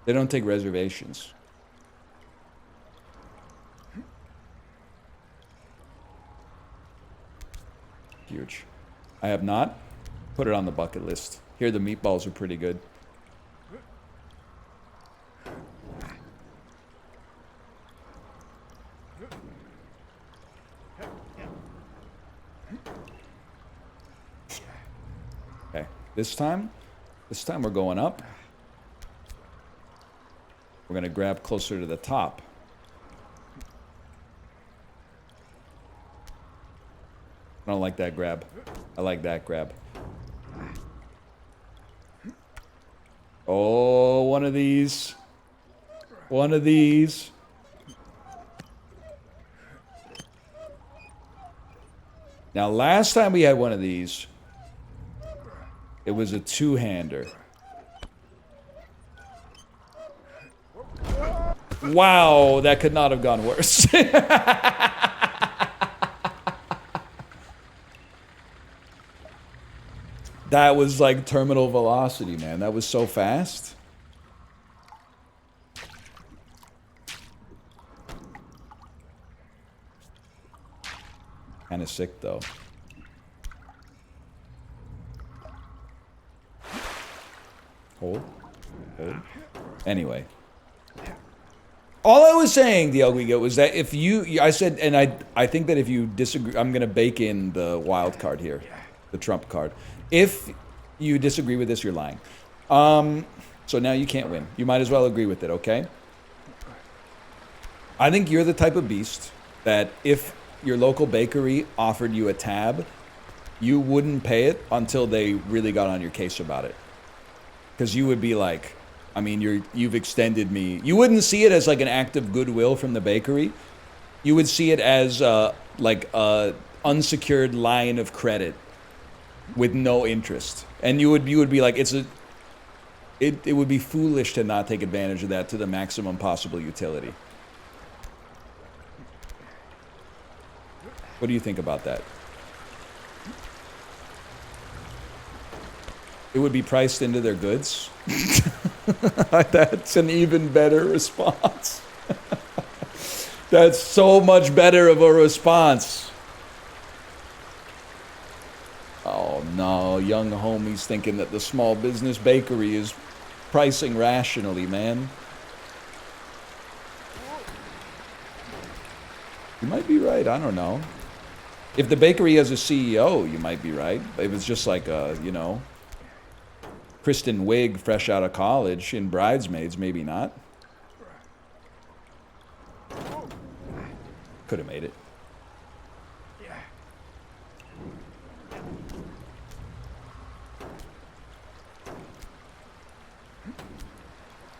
They don't take reservations. Huge. I have not. Put it on the bucket list. Here, the meatballs are pretty good. Okay, this time we're going up. We're gonna grab closer to the top. I don't like that grab. I like that grab. Oh, one of these. One of these. Now, last time we had one of these, it was a two-hander. Wow, that could not have gone worse. That was like terminal velocity, man. That was so fast. Kind of sick, though. Hold. Hold. Anyway. All I was saying, the ugly goat, was that if I said, and I think that if you disagree, I'm going to bake in the wild card here. The trump card. If you disagree with this, you're lying. So now you can't win. You might as well agree with it, okay? I think you're the type of beast that if your local bakery offered you a tab, you wouldn't pay it until they really got on your case about it. Because you would be like, I mean, you've extended me. You wouldn't see it as like an act of goodwill from the bakery. You would see it as like a unsecured line of credit with no interest, and you would be like, it would be foolish to not take advantage of that to the maximum possible utility. What do you think about that? It would be priced into their goods. That's an even better response. That's so much better of a response. Oh no, young homies thinking that the small business bakery is pricing rationally, man. You might be right, I don't know. If the bakery has a CEO, you might be right. If it's just like a, you know, Kristen Wiig fresh out of college in Bridesmaids, maybe not. Could have made it.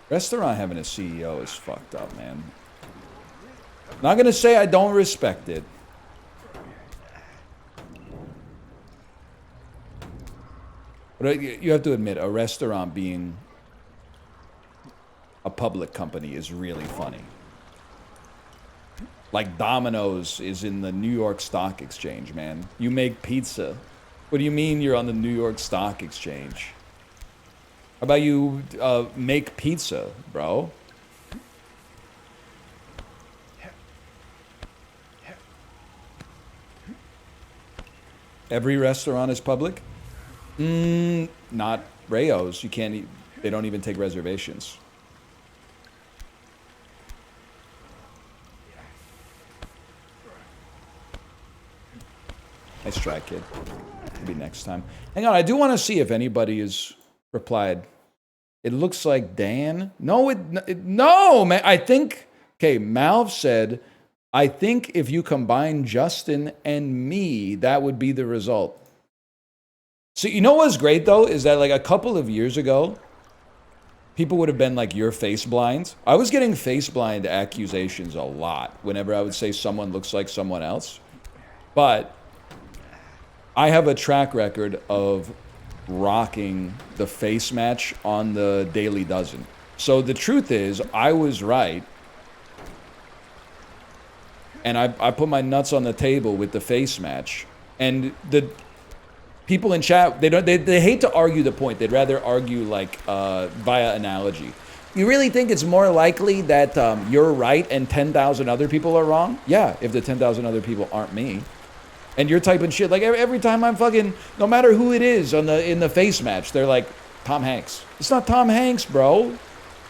Restaurant having a CEO is fucked up, man. Not gonna say I don't respect it. But you have to admit, a restaurant being a public company is really funny. Like Domino's is in the New York Stock Exchange, man. You make pizza. What do you mean you're on the New York Stock Exchange? How about you make pizza, bro? Every restaurant is public? Not Rayo's. You can't eat. They don't even take reservations. Nice try, kid. Maybe next time. Hang on, I do want to see if anybody has replied. It looks like Dan. No, no, man. I think. Okay, Malv said, I think if you combine Justin and me, that would be the result. So you know what's great though is that like a couple of years ago, people would have been like, you're face blind. I was getting face blind accusations a lot whenever I would say someone looks like someone else. But I have a track record of rocking the face match on the Daily Dozen. So the truth is, I was right. And I put my nuts on the table with the face match. And the people in chat, they hate to argue the point. They'd rather argue like via analogy. You really think it's more likely that you're right and 10,000 other people are wrong? Yeah, if the 10,000 other people aren't me. And you're typing shit like every time I'm fucking, no matter who it is in the face match, they're like, Tom Hanks. It's not Tom Hanks, bro.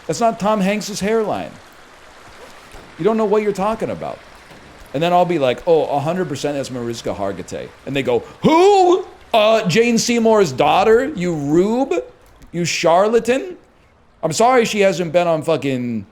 That's not Tom Hanks's hairline. You don't know what you're talking about. And then I'll be like, oh, 100% that's Mariska Hargitay. And they go, who? Jane Seymour's daughter? You rube? You charlatan? I'm sorry she hasn't been on fucking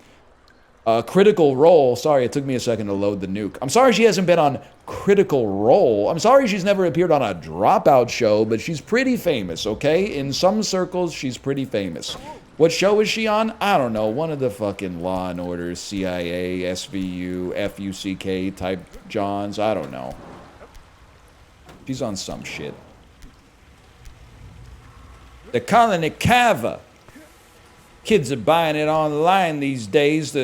Critical Role. Sorry, it took me a second to load the nuke. I'm sorry she hasn't been on Critical Role. I'm sorry she's never appeared on a Dropout show, but she's pretty famous, okay? In some circles, she's pretty famous. What show is she on? I don't know. One of the fucking Law and Order, CIA, SVU, FUCK type Johns. I don't know. She's on some shit. They're calling it Cava. Kids are buying it online these days.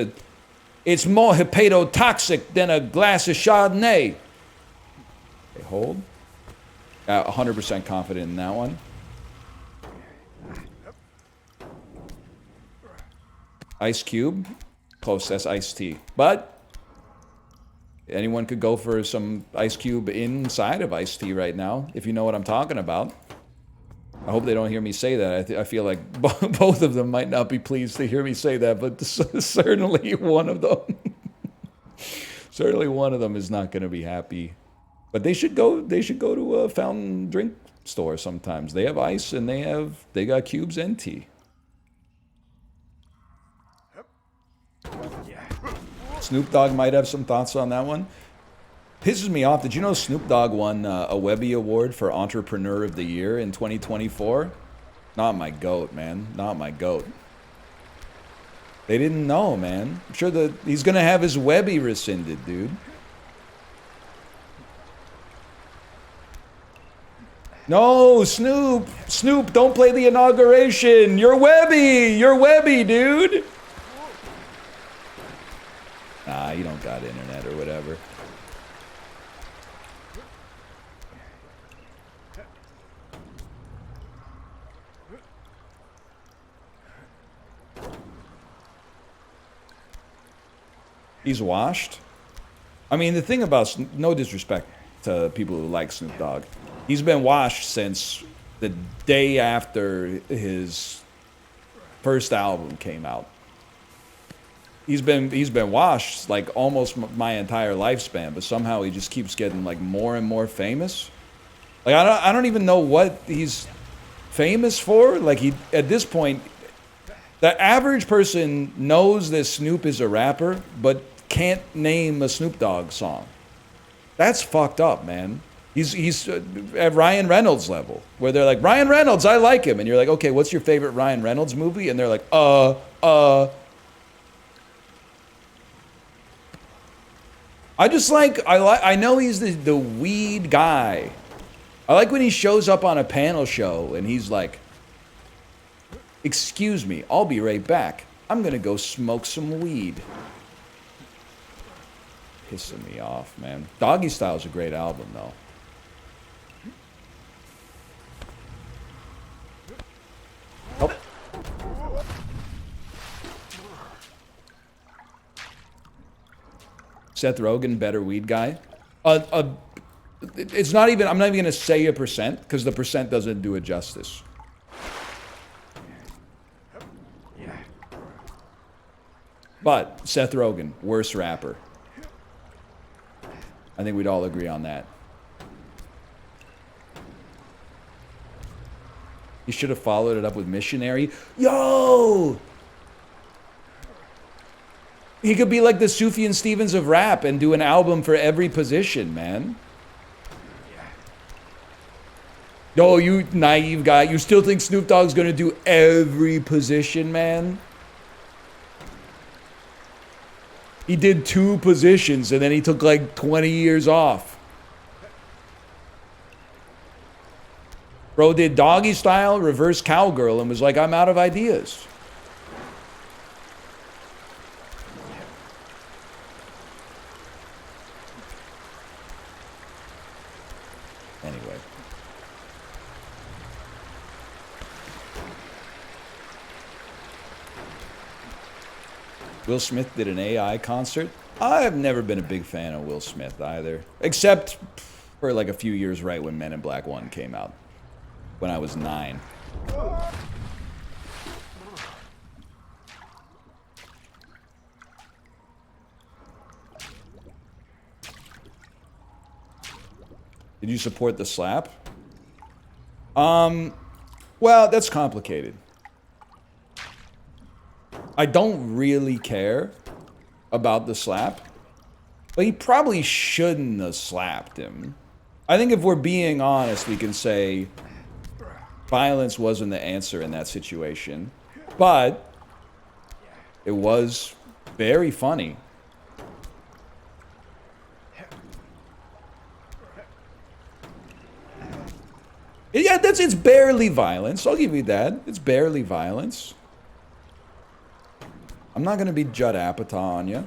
It's more hepatotoxic than a glass of Chardonnay. Okay, hold. 100% confident in that one. Ice Cube. Close, that's iced tea. But anyone could go for some Ice Cube inside of iced tea right now, if you know what I'm talking about. I hope they don't hear me say that. I feel like both of them might not be pleased to hear me say that, but certainly one of them, certainly one of them is not going to be happy. But they should go to a fountain drink store sometimes. They have ice and they got cubes and tea. Snoop Dogg might have some thoughts on that one. Pisses me off. Did you know Snoop Dogg won a Webby Award for Entrepreneur of the Year in 2024? Not my goat, man. Not my goat. They didn't know, man. I'm sure that he's gonna have his Webby rescinded, dude. No, Snoop! Snoop, don't play the inauguration! You're Webby! You're Webby, dude! Nah, you don't got internet or whatever. He's washed. I mean, the thing about, no disrespect to people who like Snoop Dogg, he's been washed since the day after his first album came out. He's been washed like almost my entire lifespan, but somehow he just keeps getting like more and more famous. Like I don't even know what he's famous for. Like at this point, the average person knows that Snoop is a rapper, but can't name a Snoop Dogg song. That's fucked up, man. He's at Ryan Reynolds level, where they're like, Ryan Reynolds, I like him. And you're like, okay, what's your favorite Ryan Reynolds movie? And they're like, I know he's the weed guy. I like when he shows up on a panel show and he's like, excuse me, I'll be right back. I'm gonna go smoke some weed. Pissing me off, man. Doggy Style's a great album, though. Oh. Seth Rogen, better weed guy. It's not even, I'm not even going to say a percent, because the percent doesn't do it justice. But Seth Rogen, worst rapper. I think we'd all agree on that. He should have followed it up with Missionary. Yo! He could be like the Sufjan Stevens of rap and do an album for every position, man. Yo, you naive guy. You still think Snoop Dogg's gonna do every position, man? He did 2 positions and then he took like 20 years off. Bro did Doggy Style, Reverse Cowgirl, and was like, I'm out of ideas. Anyway. Will Smith did an AI concert. I've never been a big fan of Will Smith either. Except for like a few years right when Men in Black 1 came out. When I was 9. Did you support the slap? Well, that's complicated. I don't really care about the slap, but he probably shouldn't have slapped him. I think if we're being honest, we can say violence wasn't the answer in that situation, but it was very funny. Yeah, it's barely violence. I'll give you that. It's barely violence. I'm not gonna be Judd Apatow on you.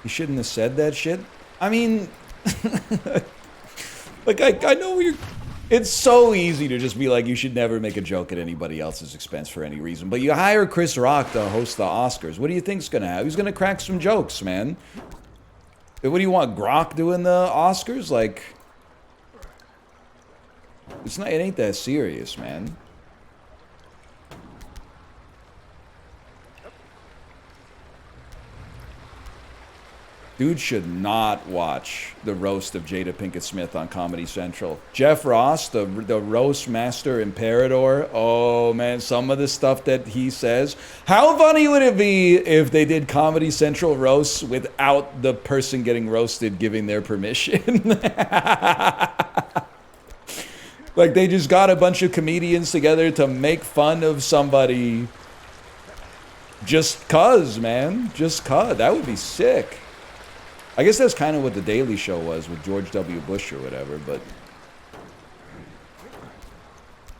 You shouldn't have said that shit. I mean, like I know you're. It's so easy to just be like, you should never make a joke at anybody else's expense for any reason. But you hire Chris Rock to host the Oscars. What do you think's gonna happen? He's gonna crack some jokes, man. What do you want, Grok doing the Oscars? Like, it's not. It ain't that serious, man. Dude should not watch the roast of Jada Pinkett Smith on Comedy Central. Jeff Ross, the roast master imperator. Oh man, some of the stuff that he says. How funny would it be if they did Comedy Central roasts without the person getting roasted giving their permission? Like they just got a bunch of comedians together to make fun of somebody. Just cuz, man. Just cuz. That would be sick. I guess that's kind of what The Daily Show was with George W. Bush or whatever, but...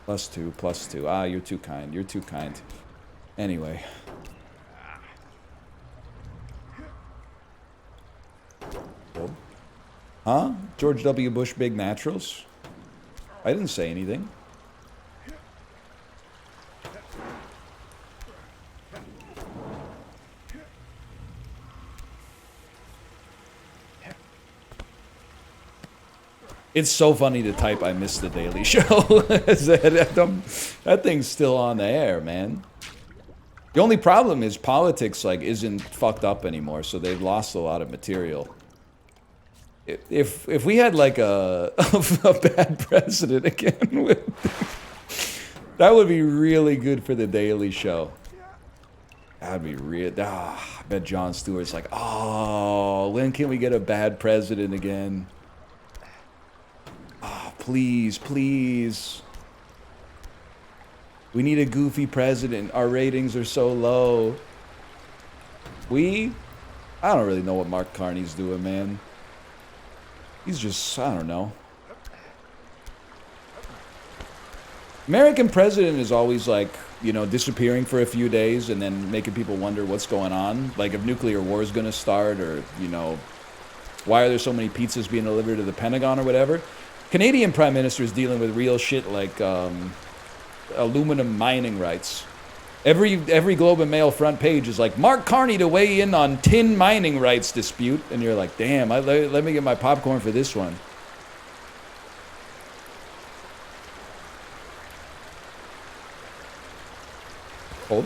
+2. Ah, you're too kind. You're too kind. Anyway. Huh? George W. Bush Big Naturals? I didn't say anything. It's so funny to type, I missed The Daily Show. That thing's still on the air, man. The only problem is politics, like, isn't fucked up anymore, so they've lost a lot of material. If we had, like, a bad president again, that would be really good for The Daily Show. That'd be real. I bet Jon Stewart's like, oh, when can we get a bad president again? Oh, please, please. We need a goofy president. Our ratings are so low. I don't really know what Mark Carney's doing, man. He's just, I don't know. American president is always like, you know, disappearing for a few days and then making people wonder what's going on. Like if nuclear war is going to start or, you know, why are there so many pizzas being delivered to the Pentagon or whatever. Canadian Prime Minister is dealing with real shit like aluminum mining rights. Every Globe and Mail front page is like, Mark Carney to weigh in on tin mining rights dispute. And you're like, damn, let me get my popcorn for this one. Hold.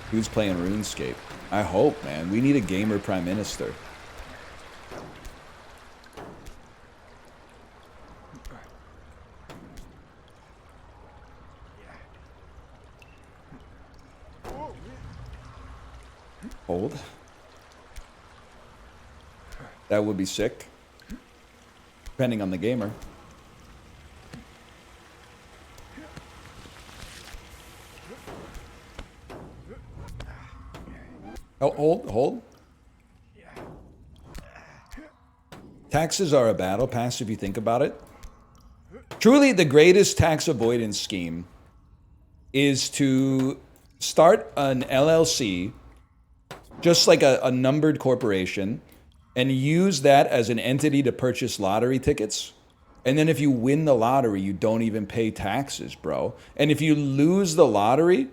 Who's playing RuneScape? I hope, man. We need a gamer prime minister. Hold. That would be sick. Depending on the gamer. Oh, hold. Taxes are a battle pass if you think about it. Truly, the greatest tax avoidance scheme is to start an LLC, just like a numbered corporation, and use that as an entity to purchase lottery tickets. And then if you win the lottery, you don't even pay taxes, bro. And if you lose the lottery,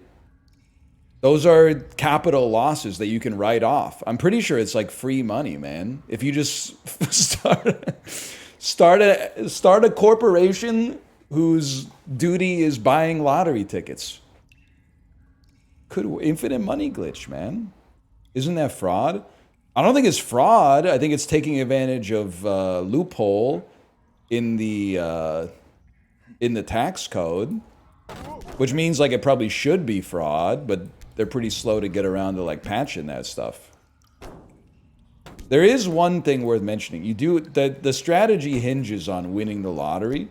those are capital losses that you can write off. I'm pretty sure it's like free money, man. If you just start a corporation whose duty is buying lottery tickets. Infinite money glitch, man. Isn't that fraud? I don't think it's fraud. I think it's taking advantage of loophole in the tax code, which means like it probably should be fraud, but they're pretty slow to get around to like patching that stuff. There is one thing worth mentioning. The strategy hinges on winning the lottery,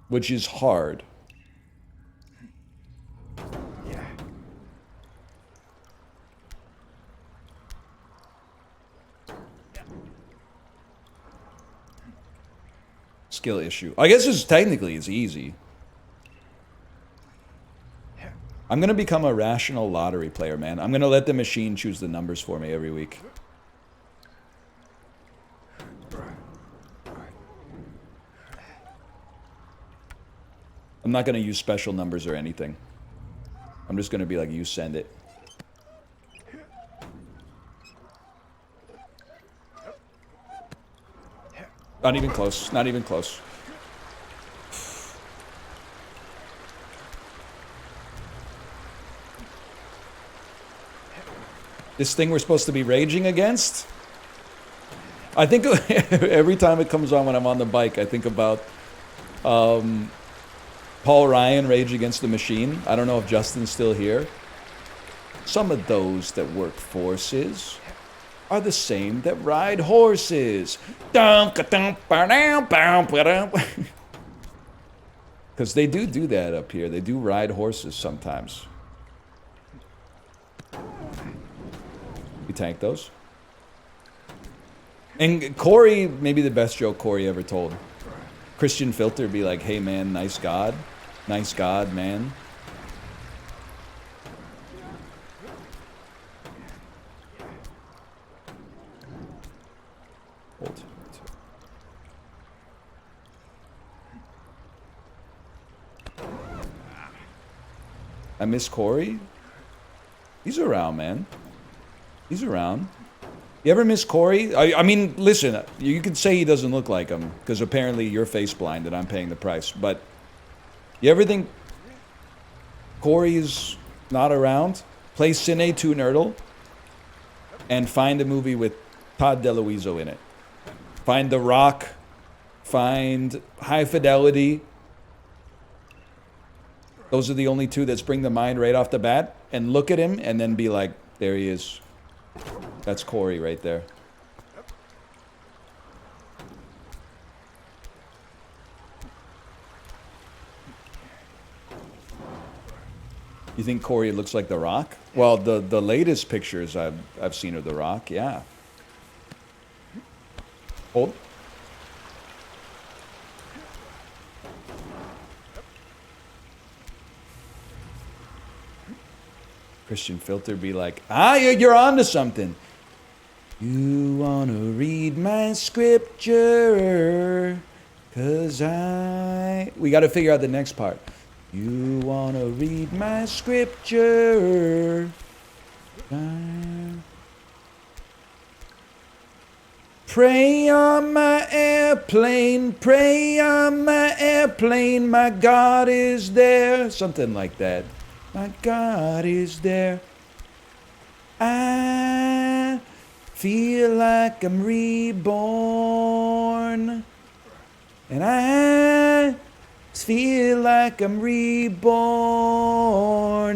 which is hard. Skill issue. I guess it's technically it's easy. I'm gonna become a rational lottery player, man. I'm gonna let the machine choose the numbers for me every week. I'm not gonna use special numbers or anything. I'm just gonna be like, you send it. Not even close. Not even close. This thing we're supposed to be raging against? I think every time it comes on when I'm on the bike, I think about Paul Ryan, Rage Against the Machine. I don't know if Justin's still here. Some of those that work forces are the same that ride horses. Because they do that up here. They do ride horses sometimes. We tank those. And Corey, maybe the best joke Corey ever told. Christian Filter be like, hey man, nice God. Nice God, man. Hold. I miss Corey. He's around, man. He's around. You ever miss Corey? I mean, listen, you could say he doesn't look like him, because apparently you're face blind and I'm paying the price. But you ever think Corey's not around? Play Cine 2 Nerdle and find a movie with Todd DeLuiso in it. Find The Rock. Find High Fidelity. Those are the only two that spring to mind right off the bat. And look at him and then be like, there he is. That's Corey right there. You think Corey looks like The Rock? Well, the latest pictures I've seen of The Rock, yeah. Hold. Christian Filter be like, you're onto something. You wanna read my scripture? Cause we gotta figure out the next part. You wanna read my scripture? Pray on my airplane, pray on my airplane, my God is there. Something like that. My God is there. I feel like I'm reborn. And I feel like I'm reborn.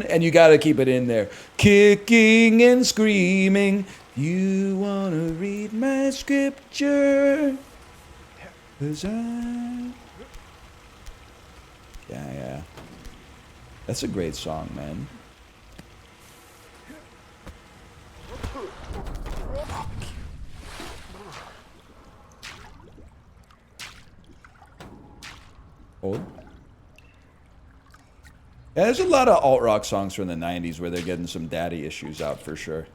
And you gotta keep it in there. Kicking and screaming. You wanna read my scripture? 'Cause yeah. That's a great song, man. Hold. Yeah, there's a lot of alt-rock songs from the 90s where they're getting some daddy issues out for sure.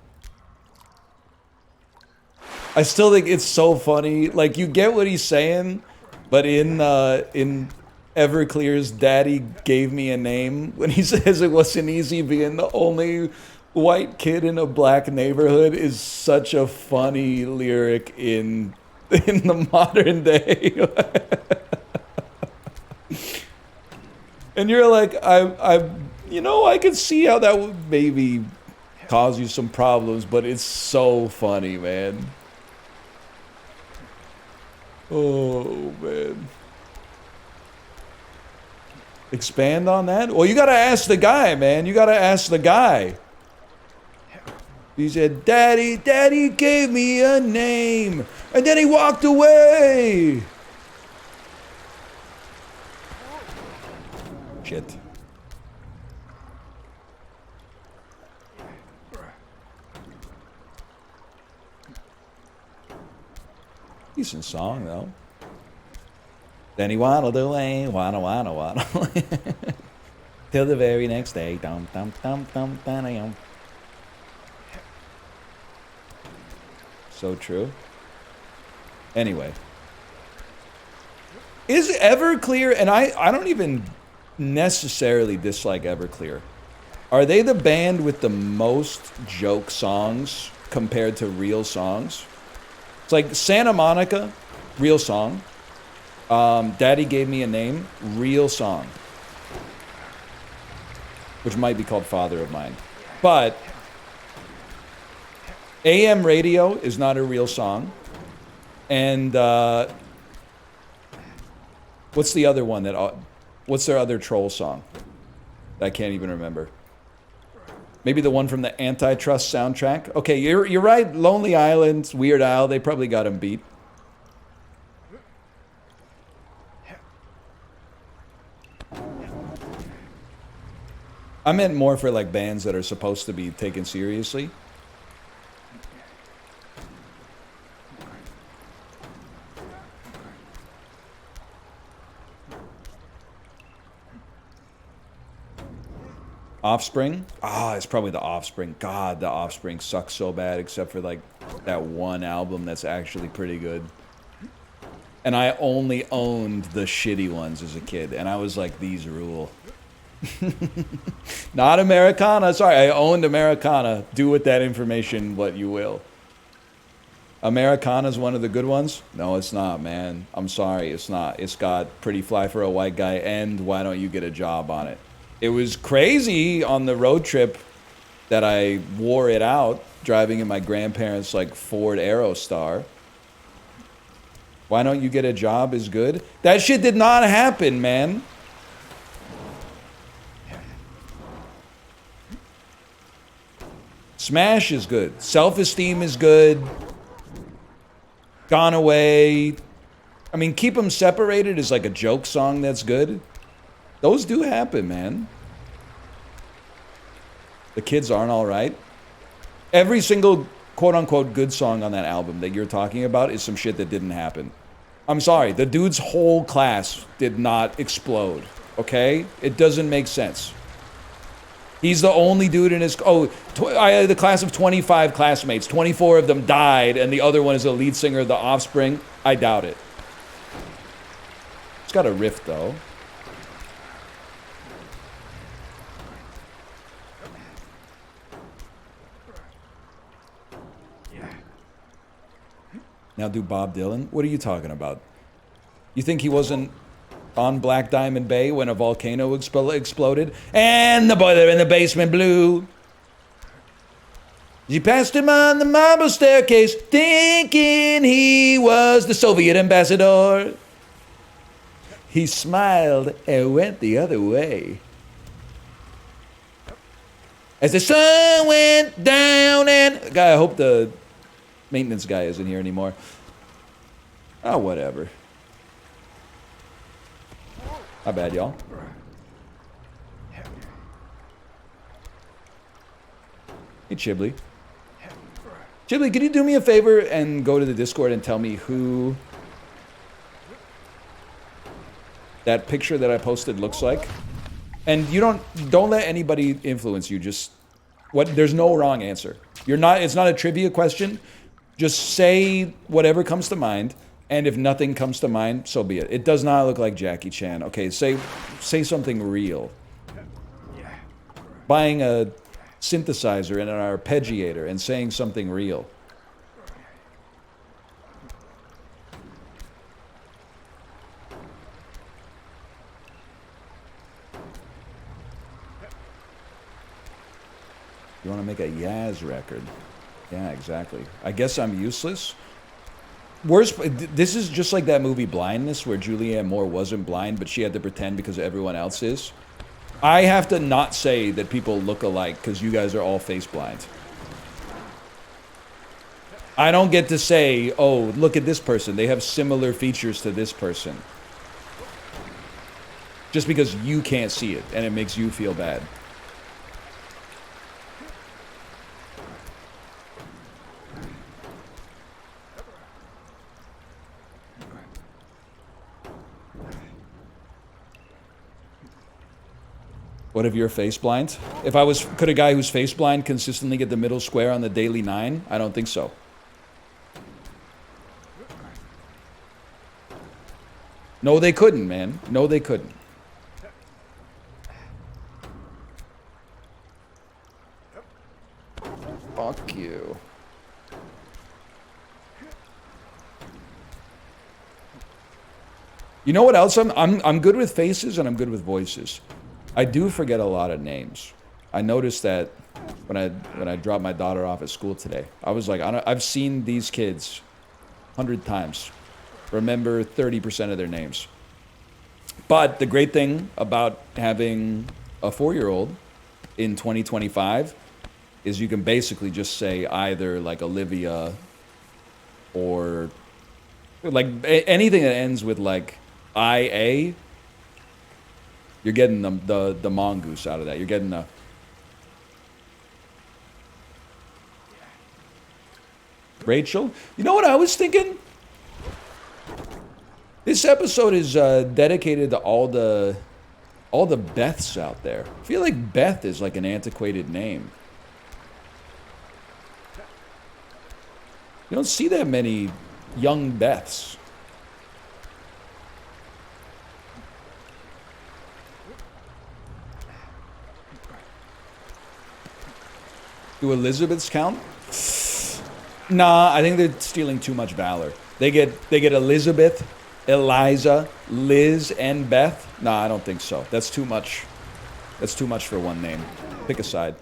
I still think it's so funny. Like, you get what he's saying, but in Everclear's "Daddy Gave Me a Name," when he says it wasn't easy being the only white kid in a black neighborhood, is such a funny lyric in the modern day. And you're like, I could see how that would maybe cause you some problems, but it's so funny, man. Oh, man. Expand on that? Well, you gotta ask the guy, man. You gotta ask the guy. He said, Daddy gave me a name. And then he walked away. Shit. Decent song, though. Then he waddled away, waddle. Till the very next day. Dum, dum, dum, dum, dum, dum. So true. Anyway. Is Everclear, and I don't even necessarily dislike Everclear. Are they the band with the most joke songs compared to real songs? It's like Santa Monica, real song. Daddy Gave Me a Name, real song. Which might be called Father of Mine. But AM Radio is not a real song. And what's the other one that... what's their other troll song? I can't even remember. Maybe the one from the Antitrust soundtrack? Okay, you're right. Lonely Island, Weird Al, they probably got him beat. I meant more for like bands that are supposed to be taken seriously. Offspring? Ah, it's probably the Offspring. God, the Offspring sucks so bad, except for like that one album that's actually pretty good. And I only owned the shitty ones as a kid, and I was like, these rule. Not Americana. Sorry, I owned Americana. Do with that information what you will. Americana's one of the good ones? No, it's not, man. I'm sorry, it's not. It's got Pretty Fly for a White Guy and Why Don't You Get a Job on it. It was crazy on the road trip that I wore it out, driving in my grandparents' like Ford Aerostar. Why Don't You Get a Job is good? That shit did not happen, man. Smash is good. Self-Esteem is good. Gone Away. I mean, Keep 'Em Separated is like a joke song that's good. Those do happen, man. The Kids Aren't Alright. Every single quote-unquote good song on that album that you're talking about is some shit that didn't happen. I'm sorry, the dude's whole class did not explode, okay? It doesn't make sense. He's the only dude in his... I had the class of 25 classmates. 24 of them died, and the other one is the lead singer of The Offspring. I doubt it. It's got a riff, though. Now do Bob Dylan? What are you talking about? You think he wasn't on Black Diamond Bay when a volcano exploded? And the boiler in the basement blew. She passed him on the marble staircase, thinking he was the Soviet ambassador. He smiled and went the other way. As the sun went down and... God, I hope the maintenance guy isn't here anymore. Oh, whatever. Not bad, y'all. Hey, Chiblee. Chiblee, can you do me a favor and go to the Discord and tell me who that picture that I posted looks like? And you don't let anybody influence you. Just there's no wrong answer. It's not a trivia question. Just say whatever comes to mind, and if nothing comes to mind, so be it. It does not look like Jackie Chan. Okay, say something real. Buying a synthesizer and an arpeggiator and saying something real. You want to make a Yaz record? Yeah, exactly. I guess I'm useless. Worst, this is just like that movie Blindness, where Julianne Moore wasn't blind, but she had to pretend because everyone else is. I have to not say that people look alike because you guys are all face blind. I don't get to say, oh, look at this person. They have similar features to this person. Just because you can't see it and it makes you feel bad. What if you're face blind? Could a guy who's face blind consistently get the middle square on the daily 9? I don't think so. No, they couldn't, man. No, they couldn't. Fuck you. You know what else? I'm good with faces and I'm good with voices. I do forget a lot of names. I noticed that when I dropped my daughter off at school today. I was like, I've seen these kids 100 times. Remember 30% of their names. But the great thing about having a 4-year-old in 2025 is you can basically just say either like Olivia or like anything that ends with like IA. You're getting the mongoose out of that. You're getting the... Rachel? You know what I was thinking? This episode is dedicated to all the Beths out there. I feel like Beth is like an antiquated name. You don't see that many young Beths. Do Elizabeths count? Nah, I think they're stealing too much valor. They get Elizabeth, Eliza, Liz, and Beth. Nah, I don't think so. That's too much. That's too much for one name. Pick a side.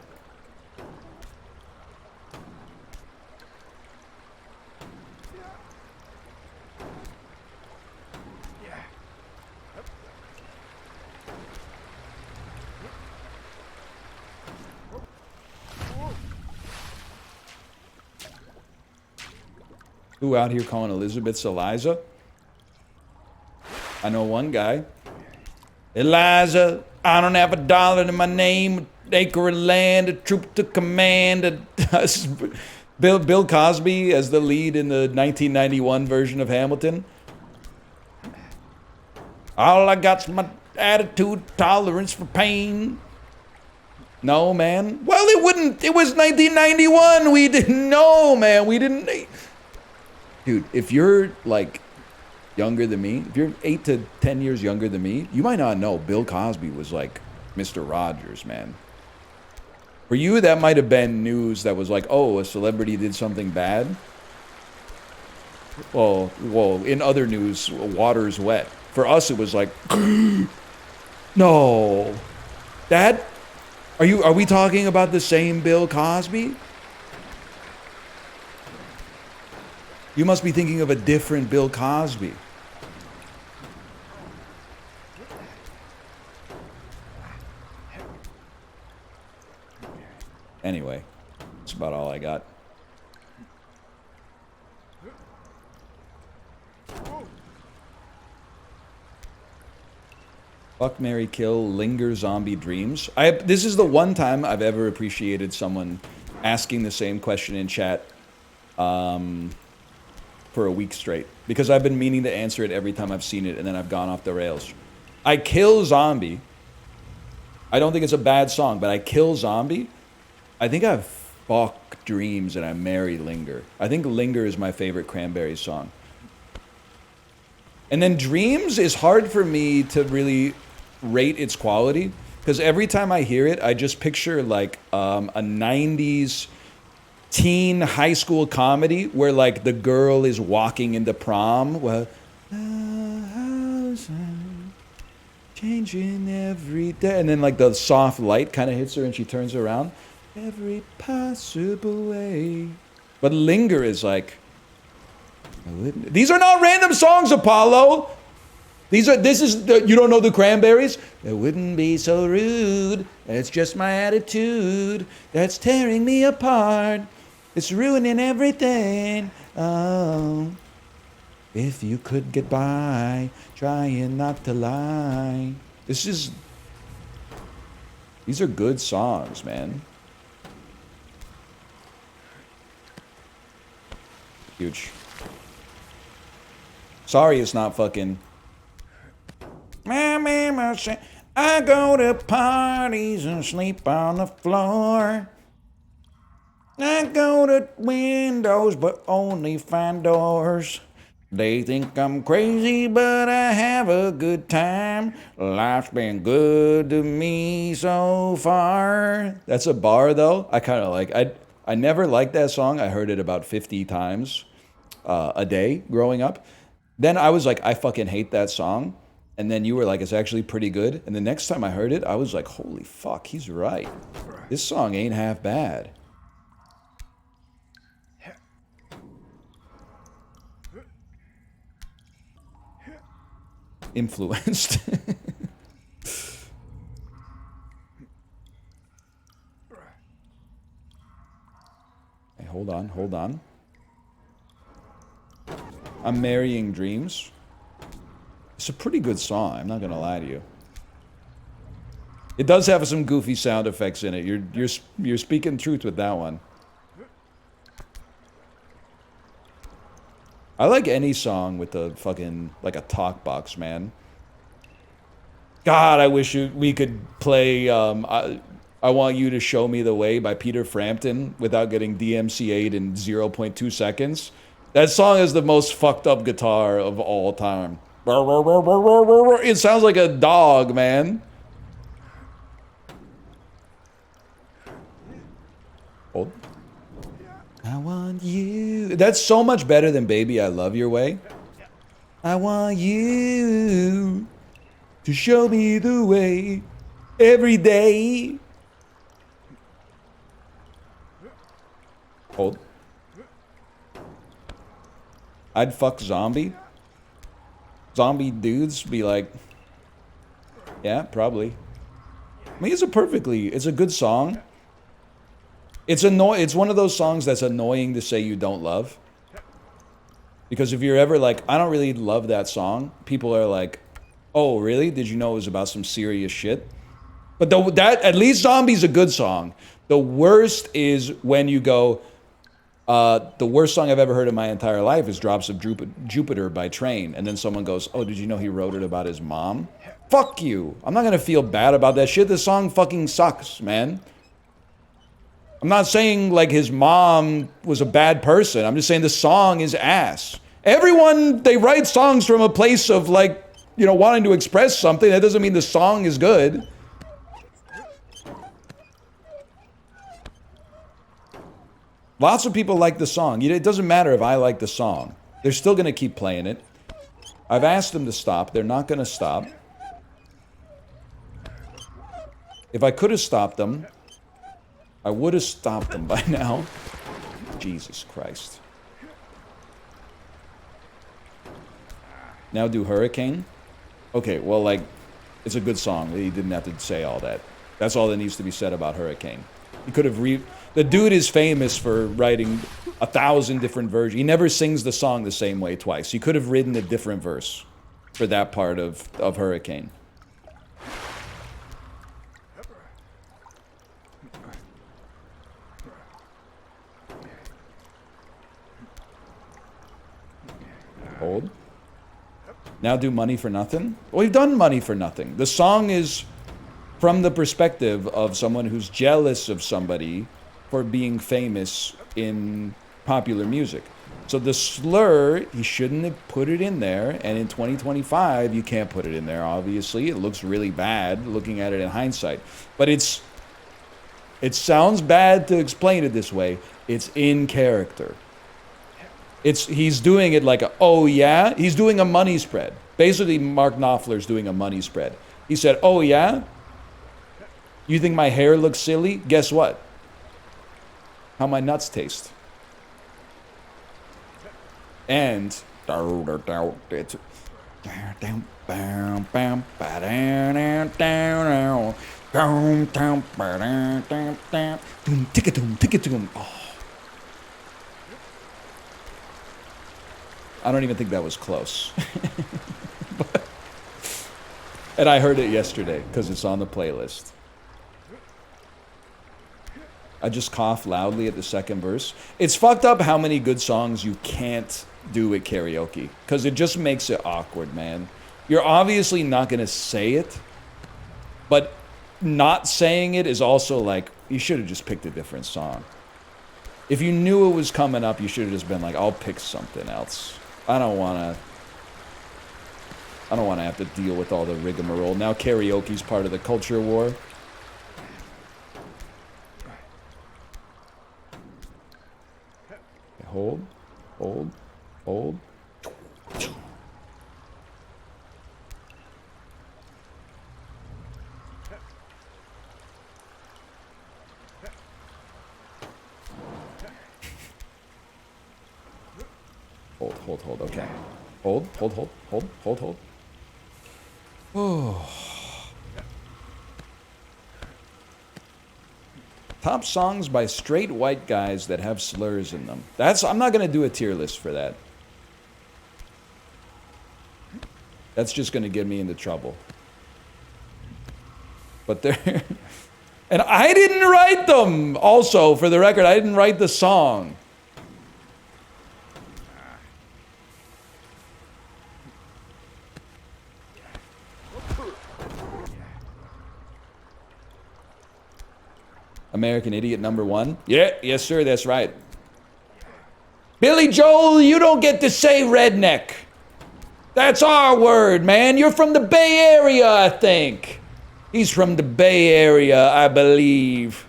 Who out here calling Elizabeth's Eliza? I know one guy. Eliza, I don't have $1 in my name. Acre of land, a troop to command. Bill Cosby as the lead in the 1991 version of Hamilton. All I got's my attitude, tolerance for pain. No, man. Well, it wouldn't. It was 1991. We didn't know, man. We didn't. Dude, if you're like younger than me, if you're 8 to 10 years younger than me, you might not know Bill Cosby was like Mr. Rogers, man. For you, that might have been news that was like, oh, a celebrity did something bad. Well, in other news, water's wet. For us, it was like, no. Dad, are we talking about the same Bill Cosby? You must be thinking of a different Bill Cosby. Anyway, that's about all I got. Fuck, marry, kill, linger, zombie dreams. This is the one time I've ever appreciated someone asking the same question in chat for a week straight. Because I've been meaning to answer it every time I've seen it, and then I've gone off the rails. I Kill Zombie. I don't think it's a bad song, but I Kill Zombie. I think I've fuck Dreams and I marry Linger. I think Linger is my favorite Cranberries song. And then Dreams is hard for me to really rate its quality because every time I hear it, I just picture like a 90s teen high school comedy where like the girl is walking into prom. Well, changing every day, and then like the soft light kind of hits her and she turns around every possible way. But Linger is like, these are not random songs, Apollo. You don't know the Cranberries? It wouldn't be so rude. It's just my attitude that's tearing me apart. It's ruining everything. Oh, if you could get by, trying not to lie. These are good songs, man. Huge. Sorry it's not fucking... I go to parties and sleep on the floor. I go to windows but only find doors. They think I'm crazy but I have a good time. Life's been good to me so far. That's a bar though. I kind of like... I never liked that song. I heard it about 50 times a day growing up. Then I was like, I fucking hate that song. And then you were like, it's actually pretty good. And the next time I heard it, I was like, holy fuck, he's right. This song ain't half bad. Influenced. Hey, hold on. I'm Marrying Dreams. It's a pretty good song, I'm not gonna lie to you. It does have some goofy sound effects in it. You're speaking truth with that one. I like any song with a fucking, like a talk box, man. God, I wish we could play, I Want You to Show Me the Way by Peter Frampton without getting DMCA'd in 0.2 seconds. That song is the most fucked up guitar of all time. It sounds like a dog, man. Hold. I want you. That's so much better than Baby I Love Your Way. I want you to show me the way every day. Hold. I'd fuck Zombie. Zombie dudes be like, yeah, probably. I mean, it's a good song. It's one of those songs that's annoying to say you don't love. Because if you're ever like, I don't really love that song, people are like, oh, really? Did you know it was about some serious shit? But at least Zombie's a good song. The worst is when you go, the worst song I've ever heard in my entire life is Drops of Jupiter by Train. And then someone goes, oh, did you know he wrote it about his mom? Fuck you. I'm not gonna feel bad about that shit. This song fucking sucks, man. I'm not saying like his mom was a bad person. I'm just saying the song is ass. Everyone, they write songs from a place of like, you know, wanting to express something. That doesn't mean the song is good. Lots of people like the song. It doesn't matter if I like the song. They're still going to keep playing it. I've asked them to stop. They're not going to stop. If I could have stopped them, I would have stopped them by now. Jesus Christ. Now do Hurricane? Okay, well, like, it's a good song. He didn't have to say all that. That's all that needs to be said about Hurricane. He could have The dude is famous for writing 1,000 different versions. He never sings the song the same way twice. He could have written a different verse for that part of Hurricane. Hold. Now do Money for Nothing? Well, we've done Money for Nothing. The song is from the perspective of someone who's jealous of somebody for being famous in popular music. So the slur, he shouldn't have put it in there, and in 2025, you can't put it in there, obviously. It looks really bad looking at it in hindsight. But it sounds bad to explain it this way. It's in character. He's doing it like oh yeah? He's doing a money spread. Basically, Mark Knopfler's doing a money spread. He said, oh yeah? You think my hair looks silly? Guess what? How my nuts taste. And I don't even think that was close. And I heard it yesterday because it's on the playlist. I just coughed loudly at the second verse. It's fucked up how many good songs you can't do at karaoke because it just makes it awkward, man. You're obviously not going to say it, but not saying it is also like, you should have just picked a different song. If you knew it was coming up, you should have just been like, I'll pick something else. I don't want to have to deal with all the rigmarole. Now karaoke's part of the culture war. Hold, hold, hold. Hold, okay. Hold. Oh. Top songs by straight white guys that have slurs in them. I'm not going to do a tier list for that. That's just going to get me into trouble. But they're... And I didn't write them! Also, for the record, I didn't write the song. American Idiot #1? Yeah, yes sir, that's right. Billy Joel, you don't get to say redneck. That's our word, man. You're from the Bay Area, I think. He's from the Bay Area, I believe.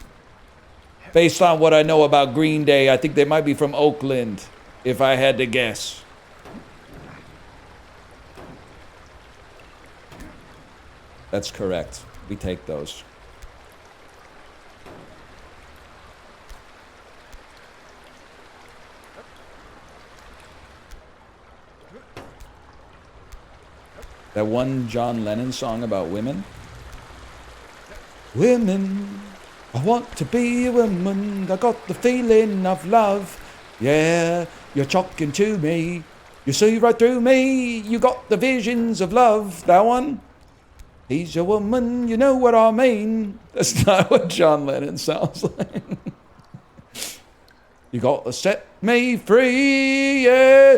Based on what I know about Green Day, I think they might be from Oakland, if I had to guess. That's correct. We take those. That one John Lennon song about women. Women, I want to be a woman. I got the feeling of love. Yeah, you're talking to me. You see right through me. You got the visions of love. That one? He's a woman, you know what I mean. That's not what John Lennon sounds like. You got to set me free, yeah.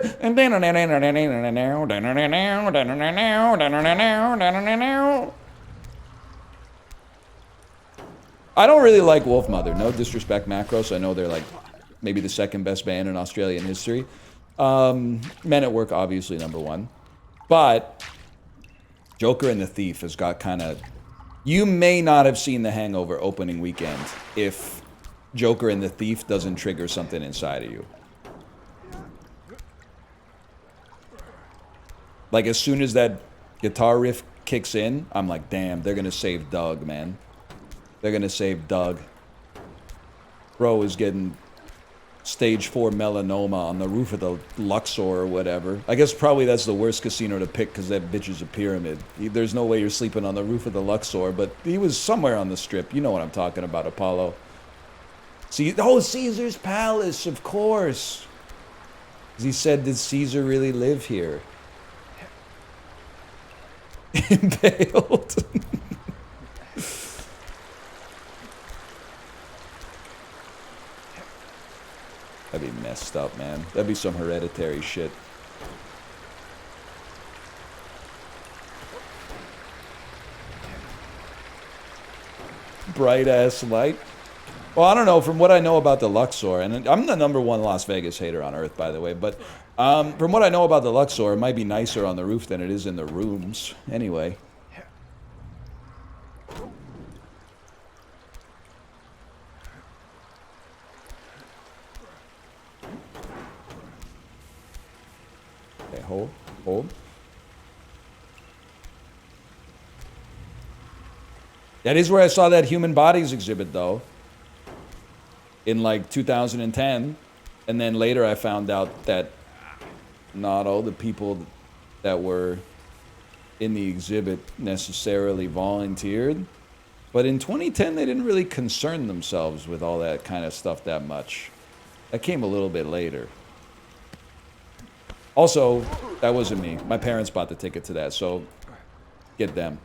I don't really like Wolfmother. No disrespect, Macros. I know they're like maybe the second best band in Australian history. Men at Work, obviously #1. But Joker and the Thief has got kind of... You may not have seen The Hangover opening weekend if Joker and the Thief doesn't trigger something inside of you. Like, as soon as that guitar riff kicks in, I'm like, damn, they're gonna save Doug, man. They're gonna save Doug. Bro is getting stage 4 melanoma on the roof of the Luxor or whatever. I guess probably that's the worst casino to pick because that bitch is a pyramid. There's no way you're sleeping on the roof of the Luxor, but he was somewhere on the strip. You know what I'm talking about, Apollo. See, oh, Caesar's Palace, of course. He said, did Caesar really live here? Impaled. That'd be messed up, man. That'd be some hereditary shit. Bright ass light. Well, I don't know. From what I know about the Luxor, and I'm the #1 Las Vegas hater on Earth, by the way, but from what I know about the Luxor, it might be nicer on the roof than it is in the rooms. Anyway. Okay, hold, hold. That is where I saw that human bodies exhibit, though. In like 2010. And then later I found out that not all the people that were in the exhibit necessarily volunteered. But in 2010, they didn't really concern themselves with all that kind of stuff that much. That came a little bit later. Also, that wasn't me. My parents bought the ticket to that, so get them.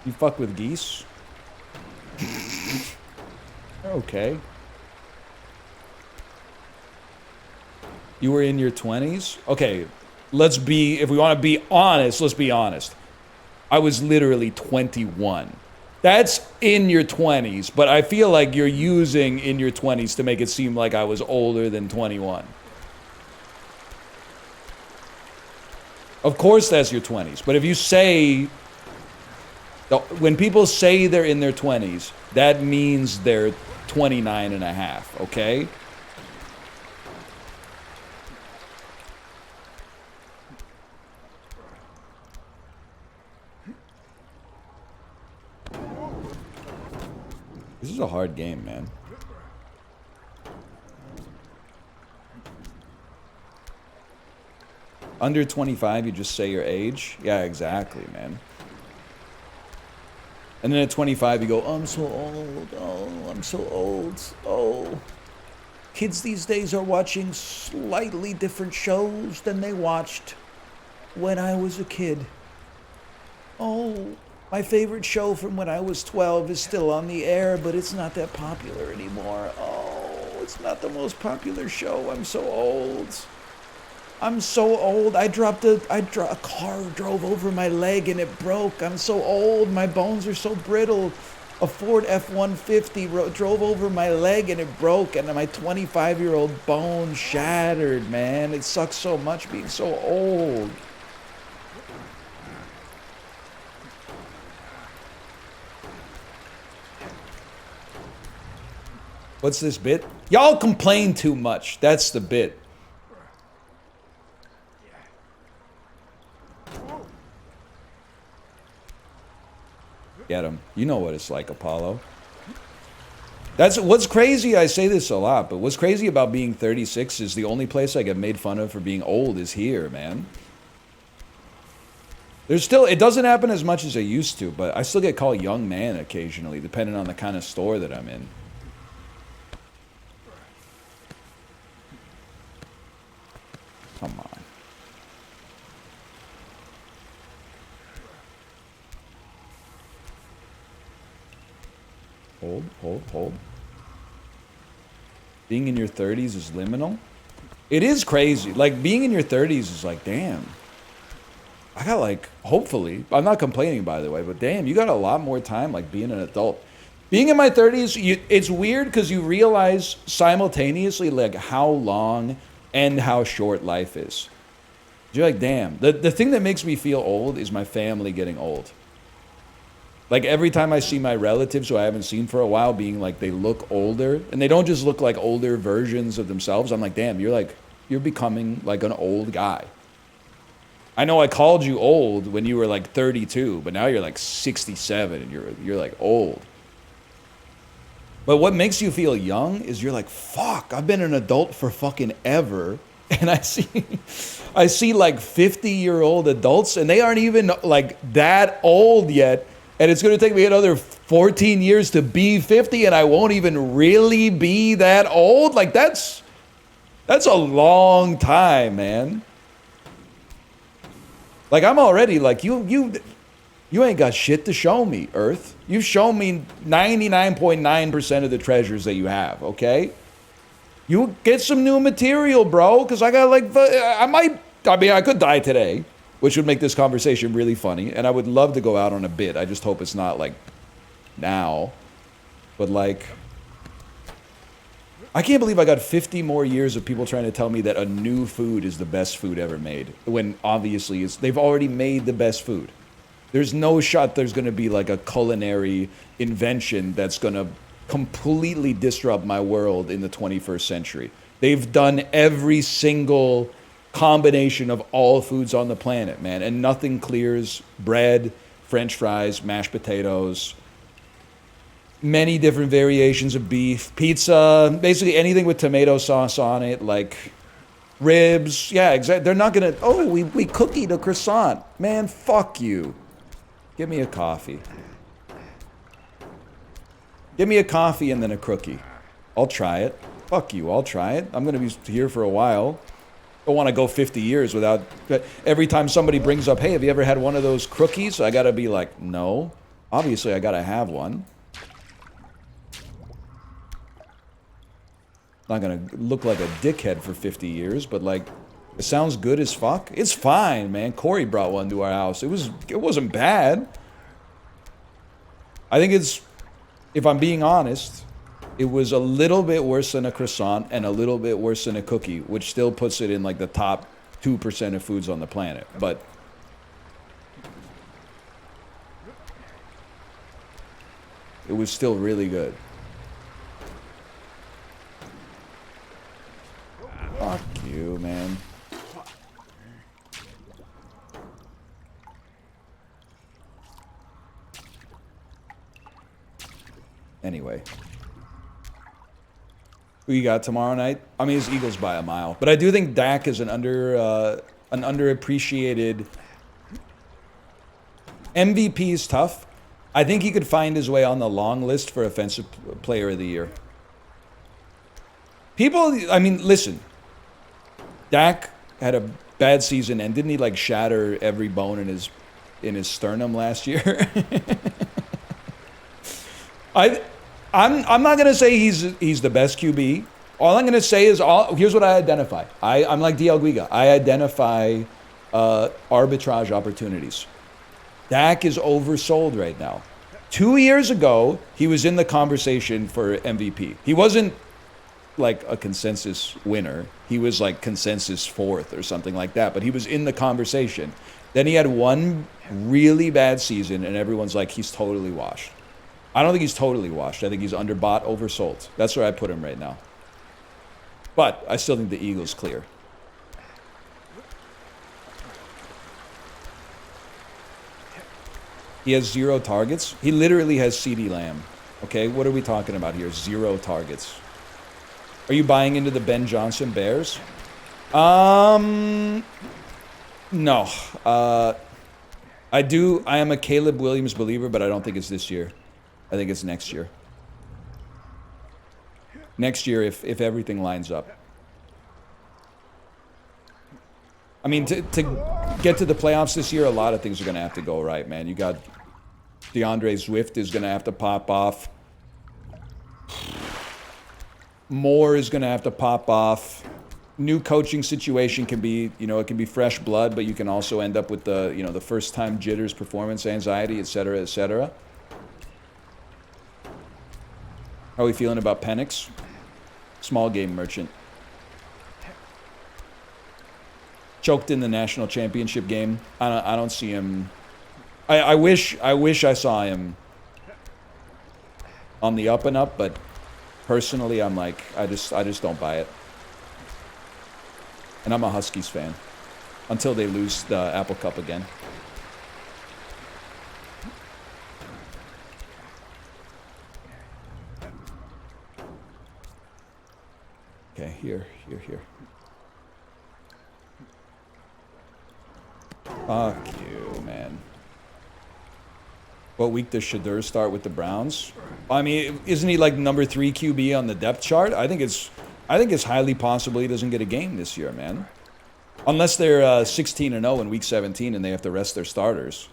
You fuck with geese? Okay. You were in your 20s? Okay, let's be, if we want to be honest, let's be honest. I was literally 21. That's in your 20s, but I feel like you're using in your 20s to make it seem like I was older than 21. Of course that's your 20s, but if you say, when people say they're in their 20s, that means they're 29 and a half, okay? This is a hard game, man. Under 25, you just say your age? Yeah, exactly, man. And then at 25, you go, oh, I'm so old. Oh, I'm so old. Oh. Kids these days are watching slightly different shows than they watched when I was a kid. Oh, my favorite show from when I was 12 is still on the air, but it's not that popular anymore. Oh, it's not the most popular show. I'm so old. I'm so old. A car drove over my leg and it broke. I'm so old. My bones are so brittle. A Ford F-150 drove over my leg and it broke, and my 25-year-old bone shattered, man. It sucks so much being so old. What's this bit? Y'all complain too much. That's the bit. Get him. You know what it's like, Apollo. That's what's crazy. I say this a lot, but what's crazy about being 36 is the only place I get made fun of for being old is here, man. There's still, it doesn't happen as much as it used to, but I still get called young man occasionally, depending on the kind of store that I'm in. Come on. Hold, hold, hold. Being in your 30s is liminal. It is crazy. Like, being in your 30s is like, damn. I got like, hopefully, I'm not complaining by the way, but damn, you got a lot more time like being an adult. Being in my 30s, it's weird because you realize simultaneously like how long and how short life is. You're like, damn. The thing that makes me feel old is my family getting old. Like every time I see my relatives who I haven't seen for a while being like, they look older, and they don't just look like older versions of themselves. I'm like, damn, you're becoming like an old guy. I know I called you old when you were like 32, but now you're like 67 and you're like old. But what makes you feel young is you're like, fuck, I've been an adult for fucking ever. And I see like 50-year-old adults and they aren't even like that old yet. And it's going to take me another 14 years to be 50 and I won't even really be that old. Like that's a long time, man. Like I'm already like, you ain't got shit to show me, Earth. You've shown me 99.9% of the treasures that you have, okay? You get some new material, bro, because I got like, I could die today, which would make this conversation really funny, and I would love to go out on a bit. I just hope it's not like now, but like, I can't believe I got 50 more years of people trying to tell me that a new food is the best food ever made, when obviously they've already made the best food. There's no shot there's going to be like a culinary invention that's going to completely disrupt my world in the 21st century. They've done every single combination of all foods on the planet, man, and nothing clears bread, French fries, mashed potatoes, many different variations of beef, pizza, basically anything with tomato sauce on it, like ribs. Yeah, exactly. They're not gonna, oh, we cookied a croissant. Man, fuck you. Give me a coffee. Give me a coffee and then a cookie. I'll try it. Fuck you, I'll try it. I'm gonna be here for a while. Don't want to go 50 years without, every time somebody brings up, hey, have you ever had one of those cookies? I gotta be like, no. Obviously, I gotta have one. Not gonna look like a dickhead for 50 years, but like, it sounds good as fuck. It's fine, man. Corey brought one to our house. It wasn't bad. I think it's, if I'm being honest, it was a little bit worse than a croissant and a little bit worse than a cookie, which still puts it in like the top 2% of foods on the planet. But it was still really good. Fuck you, man. Anyway. Who you got tomorrow night? I mean, it's Eagles by a mile. But I do think Dak is an underappreciated... MVP is tough. I think he could find his way on the long list for Offensive Player of the Year. People, I mean, listen. Dak had a bad season, and didn't he like shatter every bone in his sternum last year? I'm not gonna say he's the best QB. All I'm gonna say is here's what I identify. I'm like DL Guiga. I identify arbitrage opportunities. Dak is oversold right now. 2 years ago, he was in the conversation for MVP. He wasn't like a consensus winner. He was like consensus fourth or something like that, but he was in the conversation. Then he had one really bad season, and everyone's like, he's totally washed. I don't think he's totally washed. I think he's underbought, oversold. That's where I put him right now. But I still think the Eagles clear. He has 0 targets. He literally has CeeDee Lamb. Okay, what are we talking about here? 0 targets. Are you buying into the Ben Johnson Bears? No. I am a Caleb Williams believer, but I don't think it's this year. I think it's next year. Next year, if everything lines up. I mean, to get to the playoffs this year, a lot of things are going to have to go right, man. You got DeAndre Swift is going to have to pop off. Moore is going to have to pop off. New coaching situation can be, it can be fresh blood, but you can also end up with the, the first-time jitters, performance anxiety, et cetera, et cetera. How are we feeling about Penix? Small game merchant. Choked in the national championship game. I don't see him. I wish I saw him on the up and up, but personally, I'm like, I just don't buy it. And I'm a Huskies fan until they lose the Apple Cup again. Okay, here. Fuck you, man. What week does Shadur start with the Browns? I mean, isn't he like number 3 QB on the depth chart? I think it's highly possible he doesn't get a game this year, man. Unless they're 16-0 in week 17 and they have to rest their starters.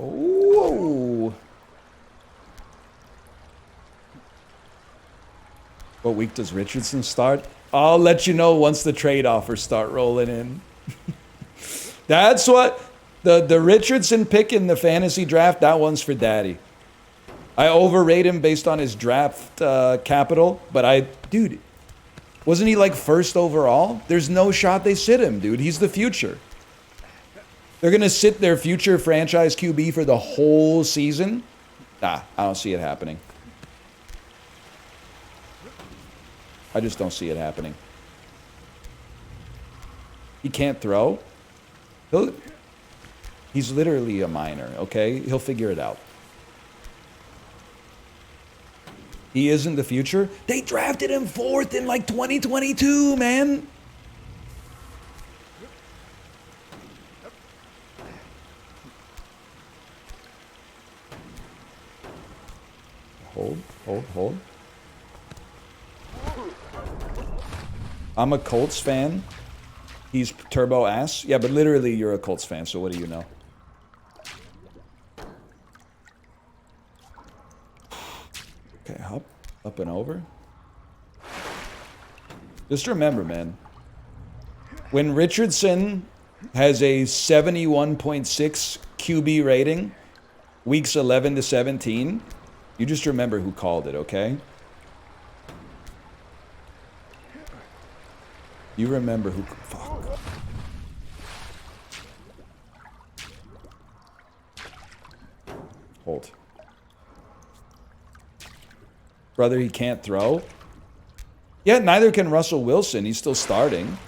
Oh. What week does Richardson start? I'll let you know once the trade offers start rolling in. That's what the Richardson pick in the fantasy draft, that one's for daddy. I overrate him based on his draft capital, but dude, wasn't he like first overall? There's no shot they sit him, dude. He's the future. They're going to sit their future franchise QB for the whole season? Nah, I don't see it happening. I just don't see it happening. He can't throw. He's literally a minor, okay? He'll figure it out. He isn't the future. They drafted him 4th in like 2022, man. Hold. I'm a Colts fan. He's turbo ass. Yeah, but literally you're a Colts fan, so what do you know? Okay, up and over. Just remember, when Richardson has a 71.6 QB rating, weeks 11 to 17, you just remember who called it, okay? You remember who... Fuck. Hold. Brother, he can't throw? Yeah, neither can Russell Wilson. He's still starting.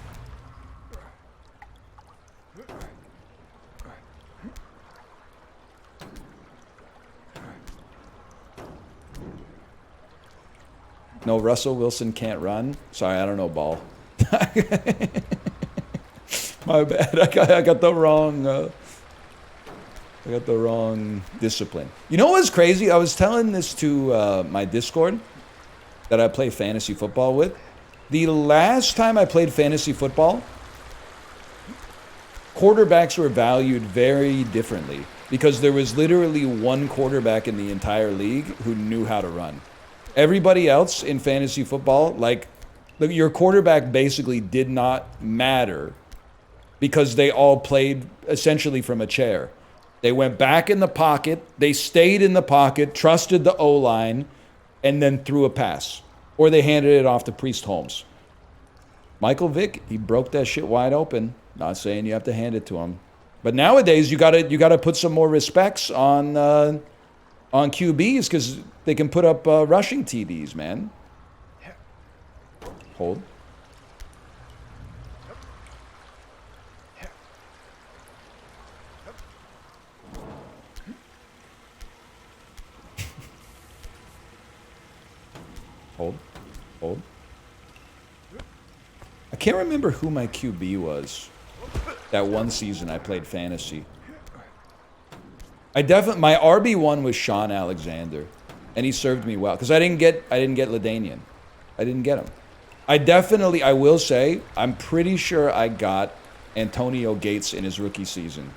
No, Russell Wilson can't run. Sorry, I don't know ball. My bad. I got the wrong discipline. You know what's crazy? I was telling this to my Discord that I play fantasy football with. The last time I played fantasy football, quarterbacks were valued very differently because there was literally one quarterback in the entire league who knew how to run. Everybody else in fantasy football, like, your quarterback basically did not matter because they all played essentially from a chair. They went back in the pocket, they stayed in the pocket, trusted the O-line, and then threw a pass. Or they handed it off to Priest Holmes. Michael Vick, he broke that shit wide open. Not saying you have to hand it to him. But nowadays, you gotta put some more respects on QBs because they can put up rushing TDs, man. Hold. Hold. I can't remember who my QB was that one season I played fantasy. My RB1 was Sean Alexander, and he served me well because I didn't get LaDainian. I didn't get him. I will say, I'm pretty sure I got Antonio Gates in his rookie season.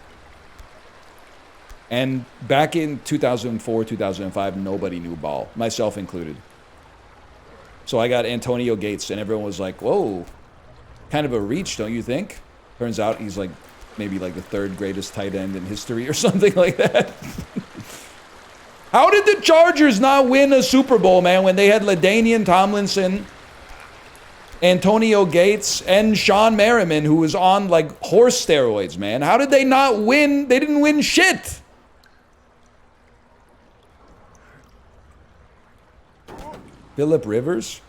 And back in 2004, 2005, nobody knew ball, myself included. So I got Antonio Gates, and everyone was like, whoa, kind of a reach, don't you think? Turns out he's like maybe like the 3rd greatest tight end in history or something like that. How did the Chargers not win a Super Bowl, man, when they had LaDainian Tomlinson, Antonio Gates, and Sean Merriman, who was on like horse steroids, man? How did they not win? They didn't win shit. Phillip Rivers?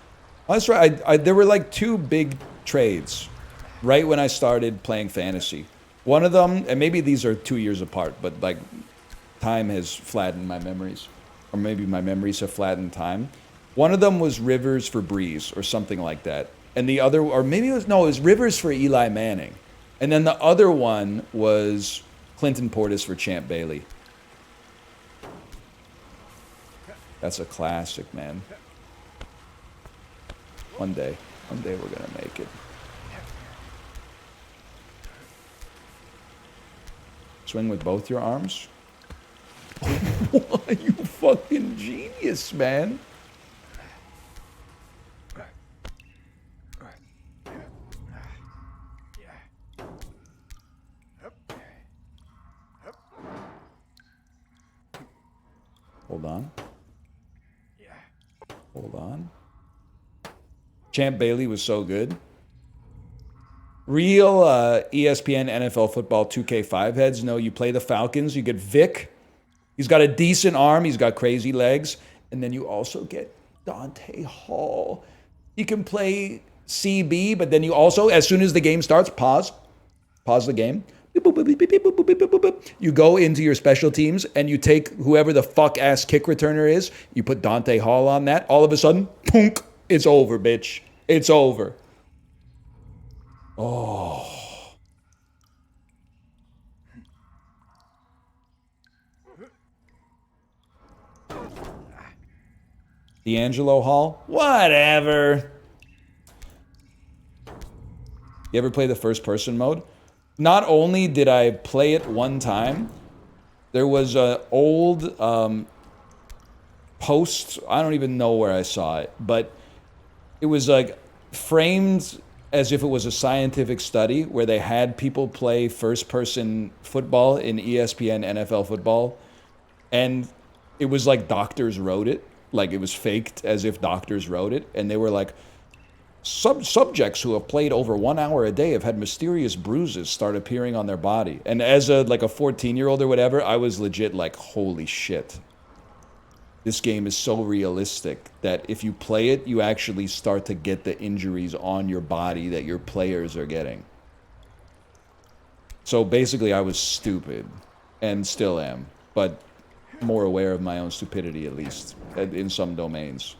Oh, that's right. There were like 2 big trades right when I started playing fantasy. One of them, and maybe these are 2 years apart, but like time has flattened my memories. Or maybe my memories have flattened time. One of them was Rivers for Breeze or something like that. And the other, or maybe it was Rivers for Eli Manning. And then the other one was Clinton Portis for Champ Bailey. That's a classic, man. One day we're gonna make it. Swing with both your arms. You fucking genius, man. Hold on. Hold on. Champ Bailey was so good. Real ESPN NFL football 2K5 heads know you play the Falcons, you get Vic. He's got a decent arm, he's got crazy legs. And then you also get Dante Hall. You can play CB, but then you also, as soon as the game starts, pause the game. You go into your special teams and you take whoever the fuck ass kick returner is, you put Dante Hall on that, all of a sudden, punk, it's over, bitch. It's over. Oh. D'Angelo Hall? Whatever. You ever play the first person mode? Not only did I play it one time, there was an old post, I don't even know where I saw it, but it was like framed as if it was a scientific study where they had people play first person football in ESPN NFL football, and it was like doctors wrote it, like it was faked as if doctors wrote it, and they were like, subjects who have played over 1 hour a day have had mysterious bruises start appearing on their body. And as a 14-year-old or whatever, I was legit like, holy shit. This game is so realistic that if you play it, you actually start to get the injuries on your body that your players are getting. So basically I was stupid, and still am, but more aware of my own stupidity, at least, in some domains.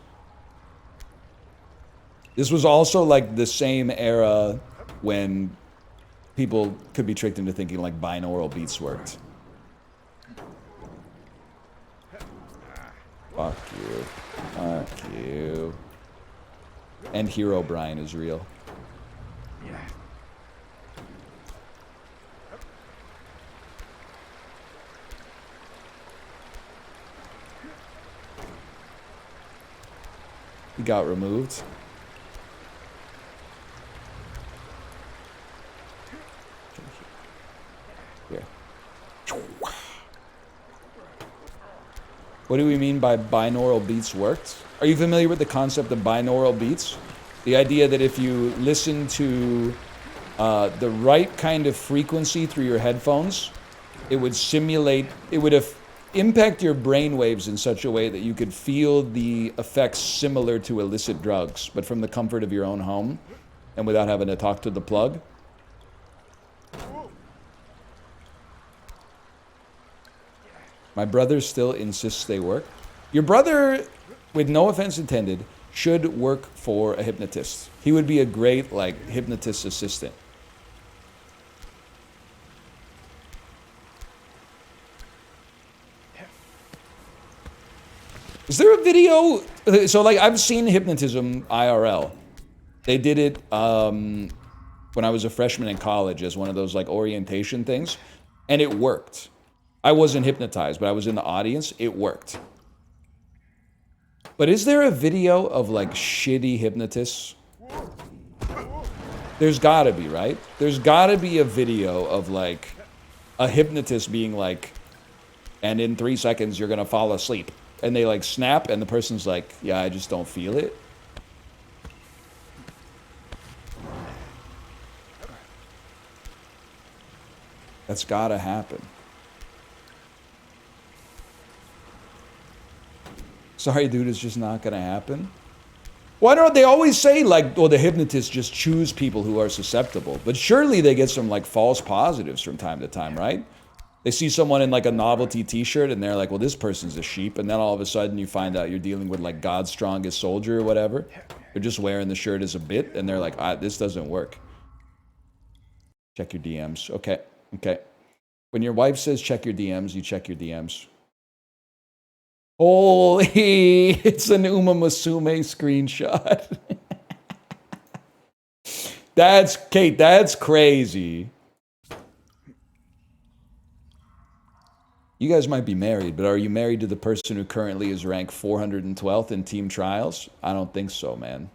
This was also like the same era when people could be tricked into thinking like binaural beats worked. Fuck you. Fuck you. And Hero Brian is real. He got removed. Here. What do we mean by binaural beats worked? Are you familiar with the concept of binaural beats? The idea that if you listen to the right kind of frequency through your headphones, it would simulate, it would impact your brain waves in such a way that you could feel the effects similar to illicit drugs, but from the comfort of your own home and without having to talk to the plug. My brother still insists they work. Your brother, with no offense intended, should work for a hypnotist. He would be a great, like, hypnotist assistant. Is there a video? So, like, I've seen hypnotism IRL. They did it when I was a freshman in college as one of those, like, orientation things. And it worked. I wasn't hypnotized, but I was in the audience. It worked. But is there a video of, like, shitty hypnotists? There's gotta be, right? There's gotta be a video of, like, a hypnotist being like, and in 3 seconds, you're gonna fall asleep. And they, like, snap, and the person's like, yeah, I just don't feel it. That's gotta happen. Sorry, dude, it's just not gonna happen. Why don't they always say, like, well, the hypnotists just choose people who are susceptible? But surely they get some, like, false positives from time to time, right? They see someone in, like, a novelty t-shirt, and they're like, well, this person's a sheep. And then all of a sudden you find out you're dealing with, like, God's strongest soldier or whatever. They're just wearing the shirt as a bit, and they're like, this doesn't work. Check your DMs. Okay, okay. When your wife says check your DMs, you check your DMs. Holy, it's an Uma Musume screenshot. That's, Kate, that's crazy. You guys might be married, but are you married to the person who currently is ranked 412th in team trials? I don't think so, man.